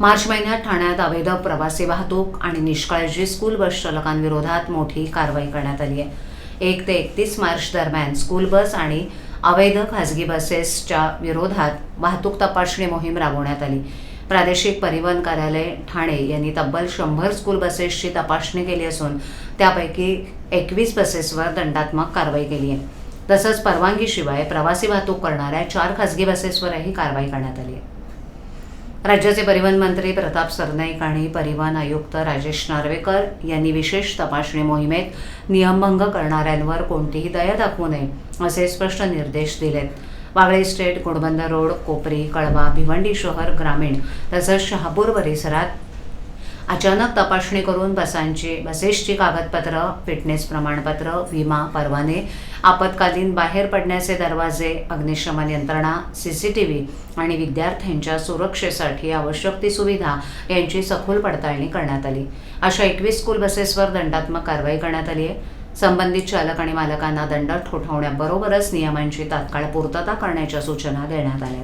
मार्च महिन्यात ठाण्यात अवैध प्रवासी वाहतूक आणि निष्काळजी स्कूल बस चालकांविरोधात मोठी कारवाई करण्यात आली आहे। 1 ते 31 मार्च दरम्यान स्कूल बस आणि अवैध खासगी बसेसच्या विरोधात वाहतूक तपासणी मोहीम राबवण्यात आली। प्रादेशिक परिवहन कार्यालय ठाणे यांनी तब्बल 100 स्कूल बसेसची तपासणी केली असून त्यापैकी 21 बसेसवर दंडात्मक कारवाई केली आहे। तसंच परवानगीशिवाय प्रवासी वाहतूक करणाऱ्या 4 खासगी बसेसवरही कारवाई करण्यात आली आहे। राज्याचे परिवहन मंत्री प्रताप सरनाईक आणि परिवहन आयुक्त राजेश नार्वेकर यांनी विशेष तपासणी मोहिमेत नियमभंग करणाऱ्यांवर कोणतीही दया दाखवू नये असे स्पष्ट निर्देश दिलेत। वागळे इस्टेट, गुणबंदर रोड, कोपरी, कळवा, भिवंडी शहर ग्रामीण तसंच शहापूर परिसरात अचानक तपासणी करून बसेसची कागदपत्र, फिटनेस प्रमाणपत्र, विमा, परवाने, आपत्कालीन बाहेर पडण्याचे दरवाजे, अग्निशमन यंत्रणा, CCTV आणि विद्यार्थ्यांच्या सुरक्षेसाठी आवश्यक ती सुविधा यांची सखोल पडताळणी करण्यात आली। अशा 21 स्कूल बसेसवर दंडात्मक कारवाई करण्यात आली आहे। संबंधित चालक आणि मालकांना दंड ठोठावण्याबरोबरच नियमांची तात्काळ पूर्तता करण्याच्या सूचना देण्यात आल्या।